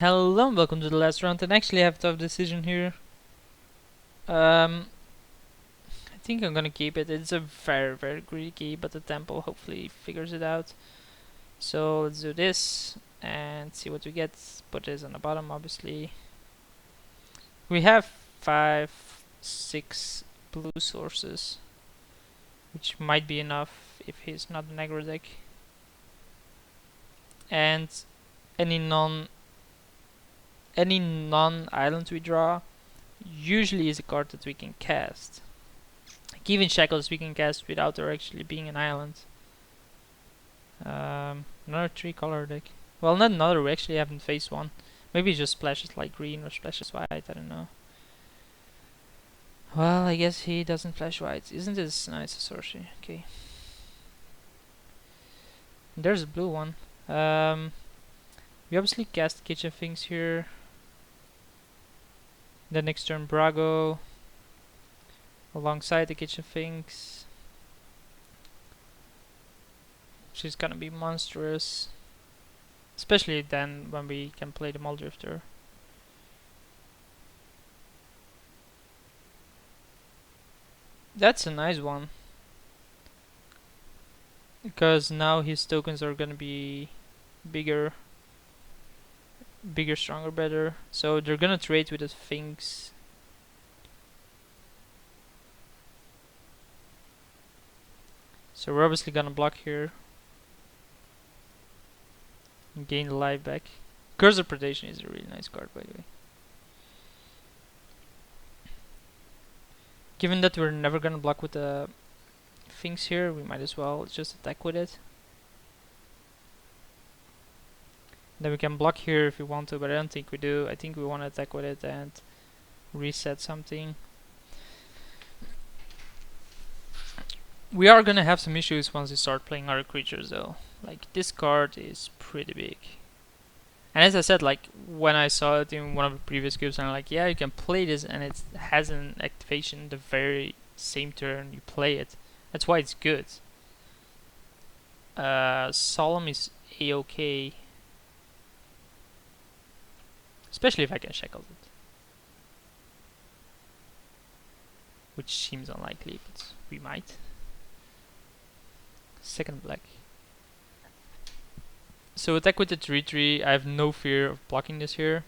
Hello and welcome to the last round, and actually I have a tough decision here. I think I'm gonna keep it. It's a very greedy key, but the temple hopefully figures it out. So let's do this and see what we get. Put this on the bottom obviously. We have 6 blue sources, which might be enough if he's not an aggro deck. And any non-island we draw usually is a card that we can cast. Like even Shackles we can cast without there actually being an island. Another 3-color deck. Well, not another, we actually haven't faced one. Maybe it just splashes like green or splashes white, I don't know. Well, I guess he doesn't flash white. Isn't this nice, a sorcery? Okay. There's a blue one. We obviously cast Kitchen Things here. Then next turn Brago. Alongside the Kitchen Things. She's gonna be monstrous. Especially then when we can play the Muldrifter. That's a nice one. Because now his tokens are gonna be bigger, stronger, better. So they're gonna trade with the things. So we're obviously gonna block here. And gain the life back. Curse of Predation is a really nice card, by the way. Given that we're never gonna block with the things here, we might as well just attack with it. Then we can block here if we want to, but I don't think we do. I think we want to attack with it and reset something. We are gonna have some issues once we start playing other creatures though. Like this card is pretty big. And as I said, like when I saw it in one of the previous cubes, I'm like, yeah, you can play this and it has an activation the very same turn you play it. That's why it's good. Solemn is a-okay. Especially if I can shackle it. Which seems unlikely, but we might. Second black. So attack with the 3/3. I have no fear of blocking this here.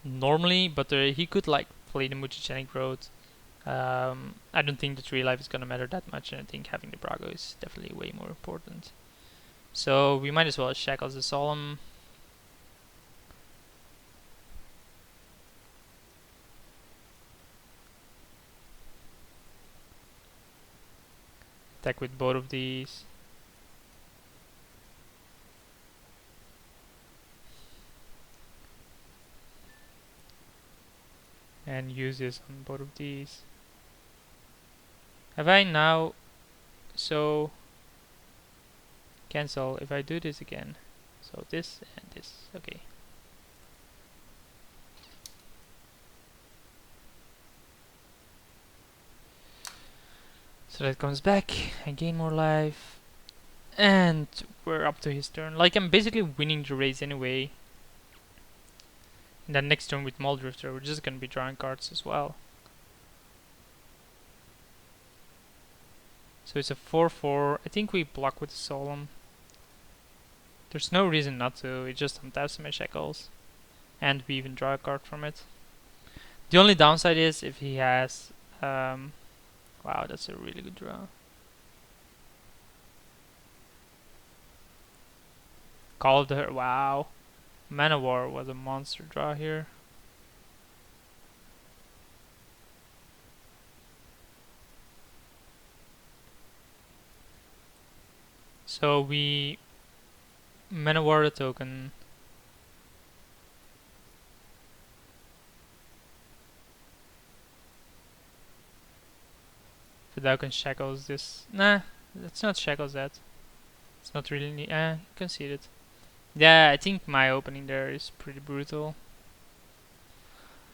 Normally, but he could like play the Mutagenic Growth. I don't think the 3 life is gonna matter that much, and I think having the Brago is definitely way more important. So we might as well shackle the Solemn. Attack with both of these. And use this on both of these. Have I now... So... Cancel if I do this again. So this and this. Okay. So that comes back. I gain more life. And we're up to his turn. Like I'm basically winning the race anyway. And then next turn with Muldrifter, we're just gonna be drawing cards as well. So it's a 4/4. I think we block with the Solemn. There's no reason not to. It just untaps my shackles. And we even draw a card from it. The only downside is if he has... wow, that's a really good draw. Called her. Wow. Mana War was a monster draw here. So we Mana War a token. Vidalcan shackles this. Nah, that's not shackles that. It's not really conceded. Yeah, I think my opening there is pretty brutal.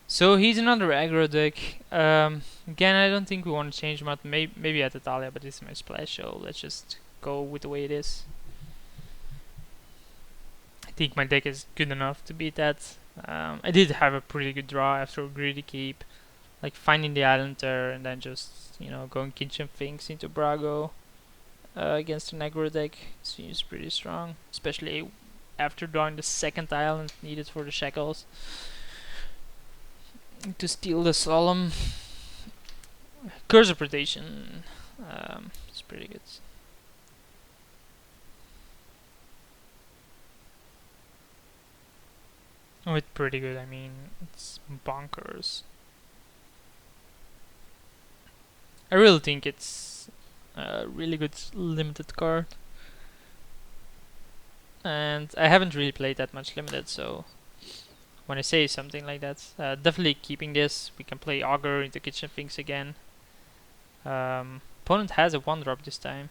So he's another aggro deck. Again, I don't think we want to change him out. Maybe at Italia, but this is my splash, so let's just go with the way it is. I think my deck is good enough to beat that. I did have a pretty good draw after a greedy keep, like finding the island there and then just, you know, going kitchen finks into Brago against an aggro deck seems pretty strong, especially after drawing the second island needed for the shackles to steal the solemn. Curse of Predation is pretty good. Oh, it's pretty good, I mean, it's bonkers. I really think it's a really good limited card. And I haven't really played that much limited, so when I say something like that, definitely keeping this. We can play Augur into Kitchen Finks again. Opponent has a 1-drop this time.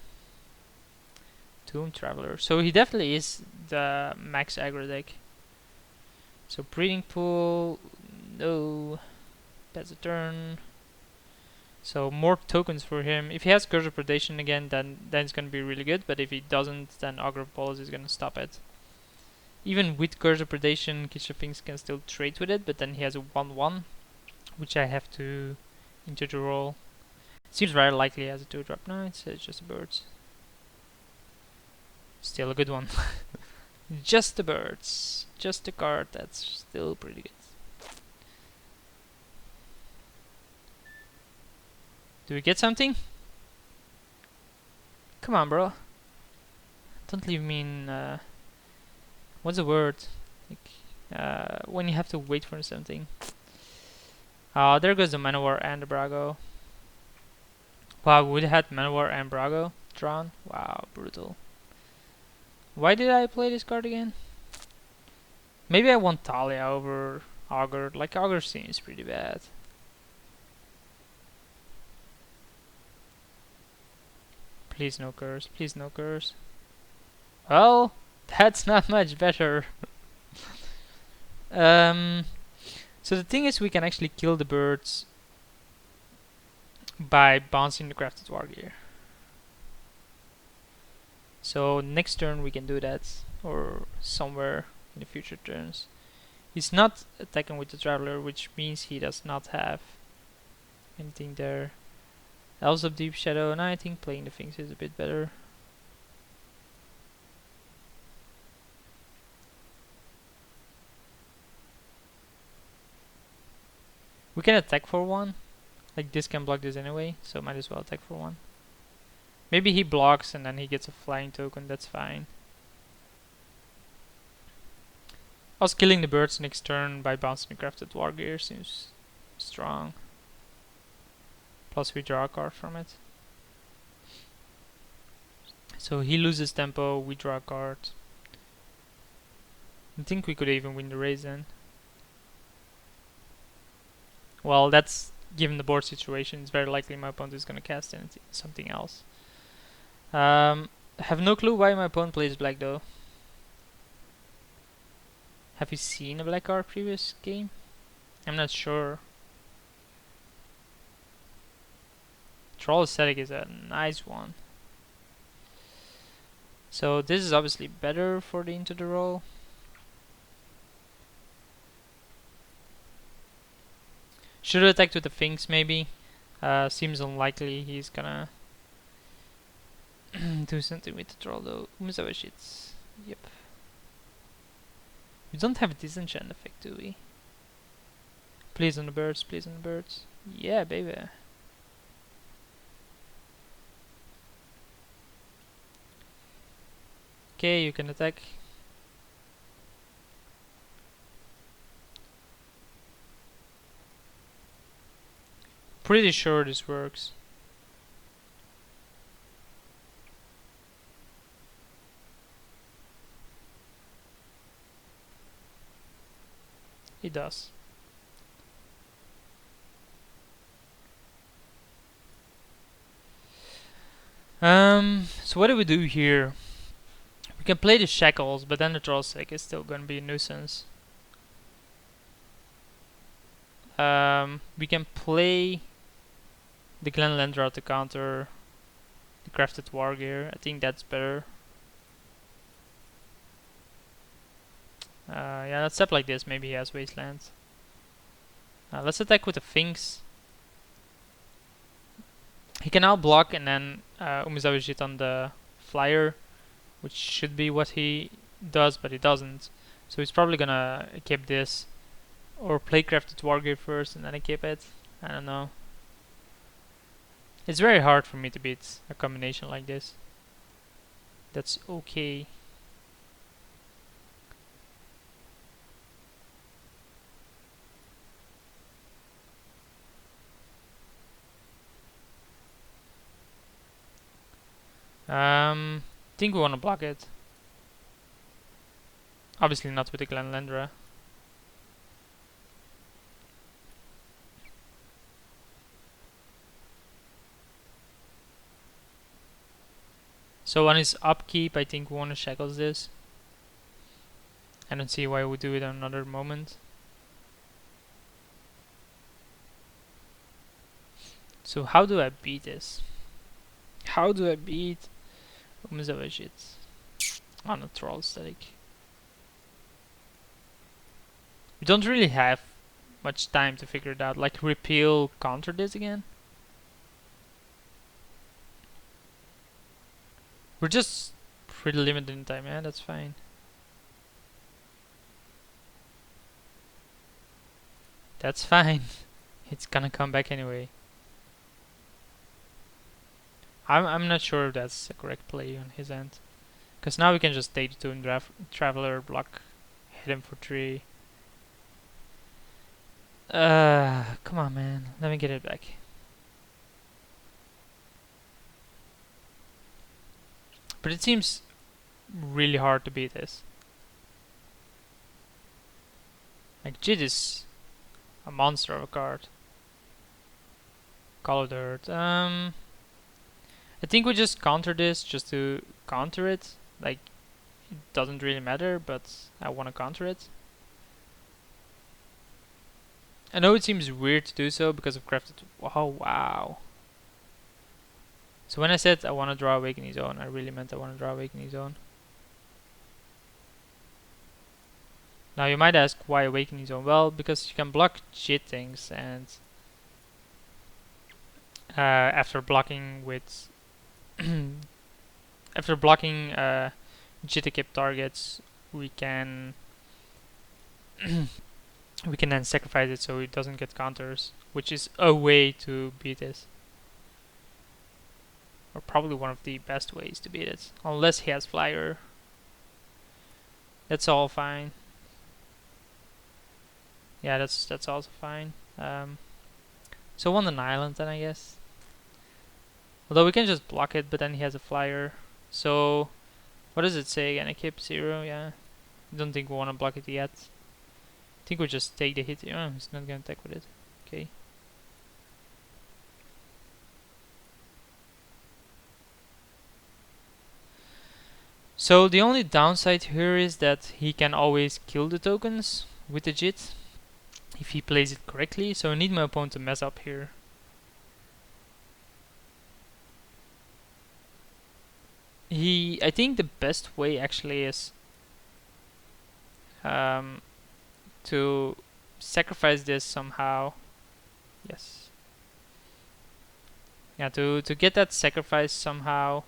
Tomb Traveler. So he definitely is the max aggro deck. So Breeding Pool, no. That's a turn. So more tokens for him. If he has Curse of Predation again, then it's gonna be really good. But if he doesn't, then Augur of Balls is gonna stop it. Even with Curse of Predation, Kitchen Finks can still trade with it, but then he has a 1/1, which I have to into the roll. Seems very likely he has a 2-drop. No, it's just a birds. Still a good one. Just the birds. Just a card that's still pretty good. Do we get something? Come on, bro. Don't leave me in. What's the word? Like, when you have to wait for something. Oh, there goes the Manowar and the Brago. Wow, we would have had Manowar and Brago drawn. Wow, brutal. Why did I play this card again? Maybe I want Talia over Augur. Like, Augur seems pretty bad. Please no curse. Please no curse. Well, that's not much better. So the thing is, we can actually kill the birds by bouncing the Crafted Wargear. So next turn we can do that, or somewhere in the future turns. He's not attacking with the Traveler, which means he does not have anything there. Elves of Deep Shadow, and I think playing the things is a bit better. We can attack for 1. Like, this can block this anyway, so might as well attack for 1. Maybe he blocks and then he gets a flying token, that's fine. Us killing the birds next turn by bouncing the Crafted Wargear seems strong. Plus we draw a card from it. So he loses tempo, we draw a card. I think we could even win the race then. Well, that's given the board situation. It's very likely my opponent is going to cast something else. Have no clue why my opponent plays black though. Have you seen a black card previous game? I'm not sure. Troll Aesthetic is a nice one. So this is obviously better for the into the roll. Should have attacked with the Finks maybe. Seems unlikely he's gonna do something with the troll though. Shits. Yep. We don't have a disenchant effect, do we? Please on the birds, please on the birds. Yeah, baby. Okay, you can attack. Pretty sure this works. It does. So what do we do here? We can play the shackles, but then the troll sack is still gonna be a nuisance. We can play the Glenlandra to counter the Crafted Wargear. I think that's better. Yeah, let's step like this. Maybe he has Wasteland. Let's attack with the Finks. He can now block and then Umezawa Jit on the flyer, which should be what he does, but he doesn't. So he's probably gonna equip this, or playcraft the Wargrave first and then equip it. I don't know. It's very hard for me to beat a combination like this. That's okay. Think we want to block it. Obviously not with the Glenlandra. So on his upkeep, I think we want to shackles this. I don't see why we would do it at another moment. So how do I beat this? How do I beat Umezawa Jit on a troll static? We don't really have much time to figure it out. Like repeal, counter this again. We're just pretty limited in time, yeah, that's fine. That's fine. It's gonna come back anyway. I'm not sure if that's the correct play on his end. Because now we can just take the Toon Traveler, block, hit him for 3. Come on, man. Let me get it back. But it seems really hard to beat this. Like, Jit is a monster of a card. Call of Dirt. I think we just counter this just to counter it. Like, it doesn't really matter, but I want to counter it. I know it seems weird to do so because of crafted. Oh, wow. So when I said I want to draw Awakening Zone, I really meant I want to draw Awakening Zone. Now you might ask why Awakening Zone? Well, because you can block Jit things, and after blocking with after blocking Jit equip targets, we can we can then sacrifice it so it doesn't get counters, which is a way to beat this. Or probably one of the best ways to beat it. Unless he has flyer. That's all fine. Yeah, that's also fine. So on an island then, I guess. Although we can just block it, but then he has a flyer. So what does it say again? Equip 0, yeah. I don't think we want to block it yet. I think we just take the hit. Oh, he's not gonna attack with it. Okay. So the only downside here is that he can always kill the tokens with the Jit if he plays it correctly. So I need my opponent to mess up here. I think the best way actually is to sacrifice this somehow. Yes. Yeah, to get that sacrifice somehow,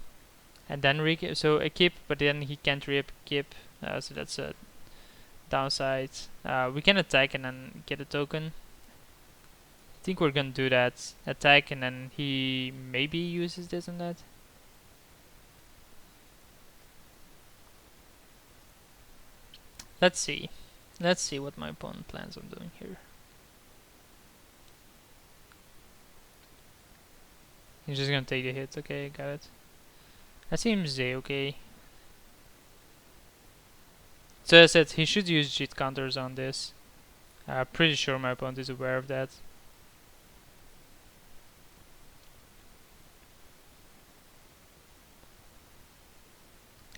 and then so equip, but then he can't re-equip. So that's a downside. We can attack and then get a token. I think we're gonna do that. Attack and then he maybe uses this and that. Let's see. Let's see what my opponent plans on doing here. He's just gonna take the hit. Okay, got it. That seems okay. So as I said, he should use Jit counters on this. Pretty sure my opponent is aware of that.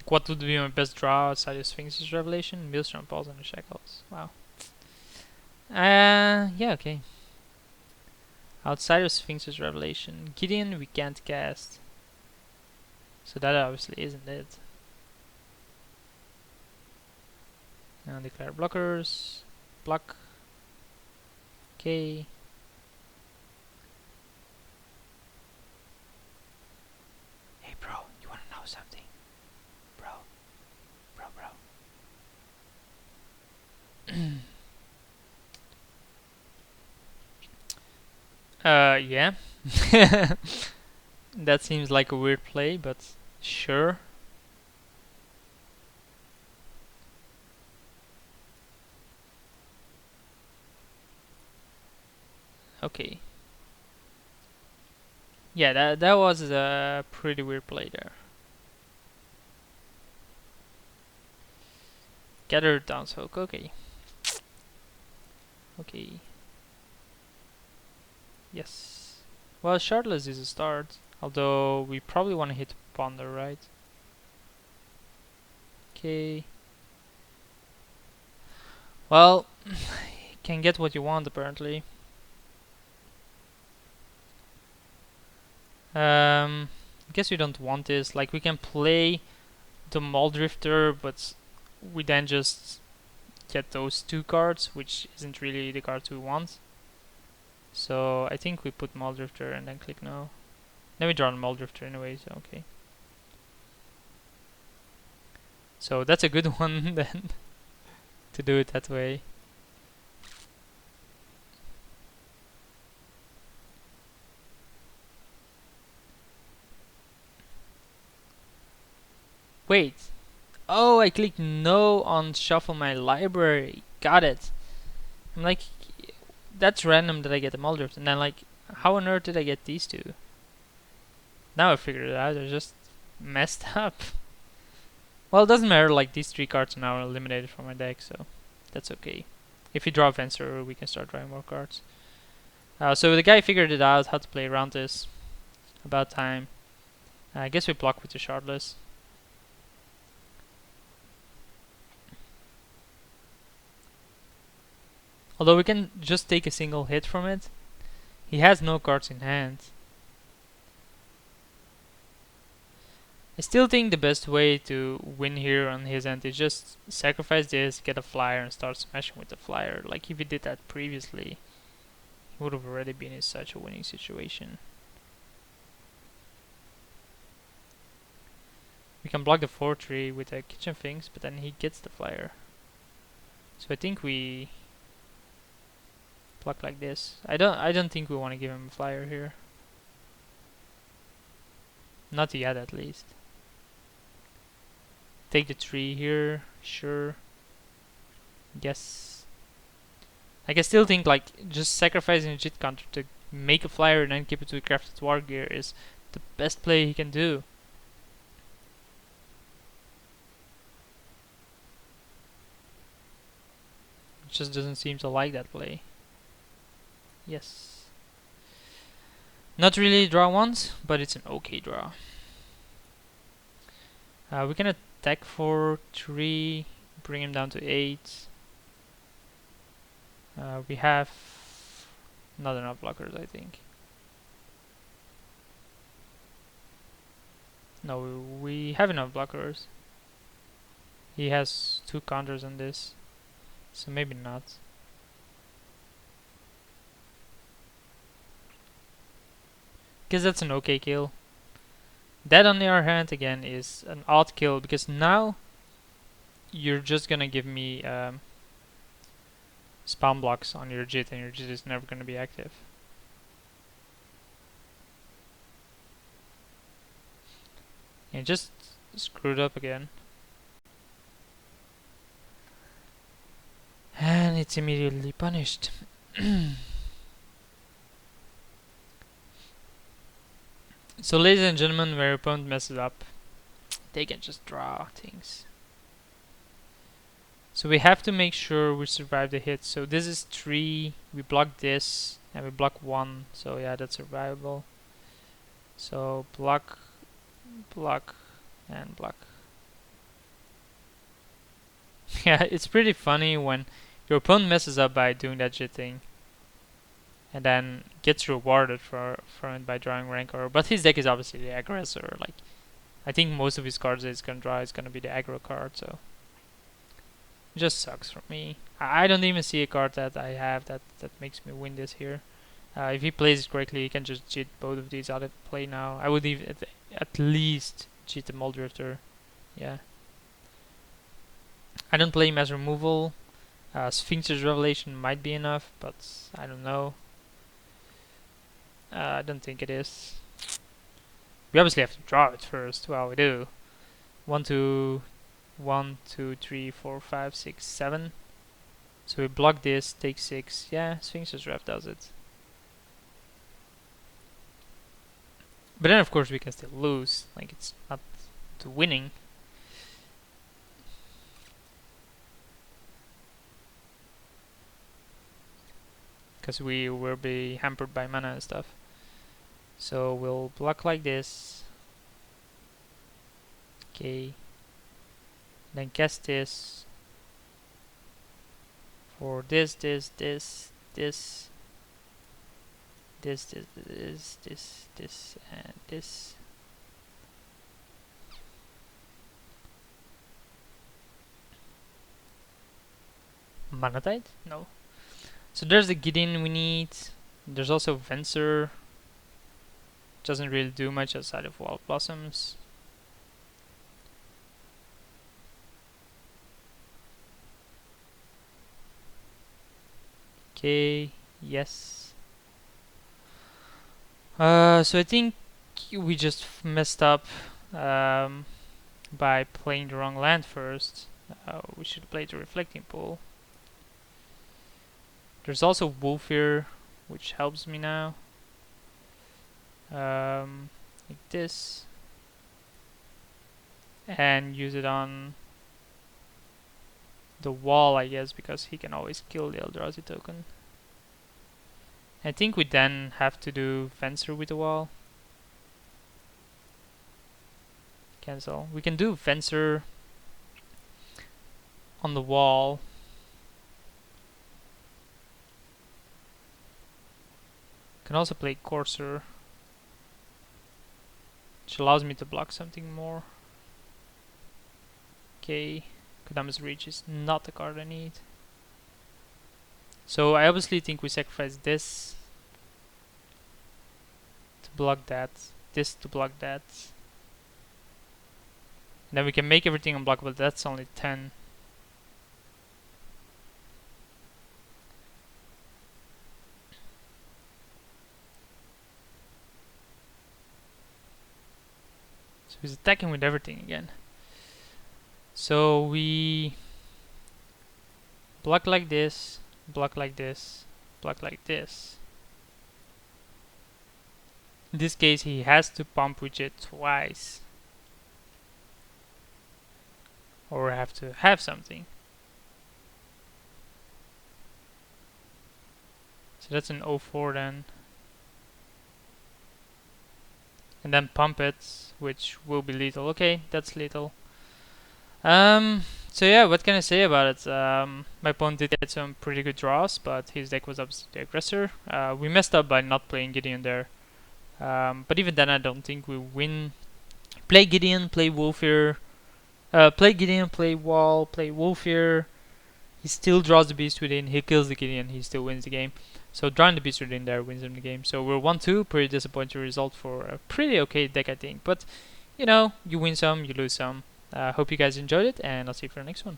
What would be my best draw outside of Sphinx's Revelation? Maelstrom, Pulse, and the Shackles. Wow. Yeah, okay. Outside of Sphinx's Revelation, Gideon we can't cast. So that obviously isn't it. And declare blockers. Block. Okay. Hey bro, you wanna know something? Bro. Yeah. That seems like a weird play, but sure. Okay. Yeah, that was a pretty weird play there. Gather downspoke. Okay. Okay. Yes. Well, shardless is a start. Although we probably want to hit ponder, right? Okay. Well, can get what you want apparently. I guess we don't want this. Like we can play the Drifter, but we then just get those two cards, which isn't really the cards we want. So I think we put Drifter and then click no. Then we draw a Drifter anyway, so okay. So that's a good one then, to do it that way. Wait. Oh, I clicked no on shuffle my library. Got it. I'm like, that's random that I get the Muldrift. And then like, how on earth did I get these two? Now I figured it out. I just messed up. Well, it doesn't matter. Like these three cards are now eliminated from my deck, so that's okay. If you draw Fencer, we can start drawing more cards. So the guy figured it out how to play around this. About time. I guess we block with the shardless. Although we can just take a single hit from it. He has no cards in hand. I still think the best way to win here on his end is just sacrifice this, get a flyer, and start smashing with the flyer. Like if he did that previously, he would have already been in such a winning situation. We can block the 4-3 with the kitchen things, but then he gets the flyer. So I think we block like this. I don't think we want to give him a flyer here. Not yet, at least. Take the 3 here, sure. Yes. Like I still think like just sacrificing a Jit counter to make a flyer and then keep it to a crafted war gear is the best play he can do. It just doesn't seem to like that play. Yes. Not really draw once, but it's an okay draw. We can attack for 3, bring him down to 8. We have not enough blockers, I think. No, we have enough blockers. He has 2 counters on this, so maybe not. Guess that's an okay kill. That on the other hand again is an odd kill because now you're just gonna give me spawn blocks on your Jit and your Jit is never gonna be active. And just screwed up again. And it's immediately punished. So ladies and gentlemen, where your opponent messes up, they can just draw things. So we have to make sure we survive the hit. So this is 3, we block this, and we block 1. So yeah, that's survivable. So block, block, and block. Yeah, it's pretty funny when your opponent messes up by doing that shit thing. And then gets rewarded for it by drawing Rancor. But his deck is obviously the aggressor. Like, I think most of his cards that he's gonna draw is gonna be the aggro card. So Just sucks for me. I don't even see a card that I have that makes me win this here. If he plays it correctly, he can just cheat both of these out of play now. I would even at least cheat the Muldrifter. Yeah. I don't play Mass Removal. Sphinx's Revelation might be enough, but I don't know. I don't think it is. We obviously have to draw it first. Well, we do. 1, 2, 1, 2, 3, 4, 5, 6, 7. So we block this, take 6. Yeah, Sphinx's Rev does it. But then of course we can still lose. Like, it's not to winning. Because we will be hampered by mana and stuff. So we'll block like this. Okay. Then cast this. For this, and this. Manatite? No. So there's the Gideon we need. There's also Venser. Doesn't really do much outside of Wild Blossoms. Okay, yes. So I think we just messed up by playing the wrong land first. We should play the Reflecting Pool. There's also Wolf here, which helps me now. Like this. And use it on the wall, I guess, because he can always kill the Eldrazi token. I think we then have to do Venser with the wall. Cancel. We can do Venser on the wall. Can also play Courser, which allows me to block something more. Okay, Kodama's Reach is not the card I need. So I obviously think we sacrifice this to block that, this to block that. And then we can make everything unblockable. That's only 10. So he's attacking with everything again. So we block like this, block like this, block like this. In this case, he has to pump widget twice, or have to have something. So that's an 0-4 then. And then pump it, which will be lethal. Okay, that's lethal. So yeah, what can I say about it? My opponent did get some pretty good draws, but his deck was obviously the aggressor. We messed up by not playing Gideon there. But even then, I don't think we win. Play Gideon, play Wolf here. Play Gideon, play Wall, play Wolf here. He still draws the Beast Within, he kills the Gideon, he still wins the game. So drawing the Beast Within there wins him the game. So we're 1-2, pretty disappointing result for a pretty okay deck, I think. But, you know, you win some, you lose some. Hope you guys enjoyed it, and I'll see you for the next one.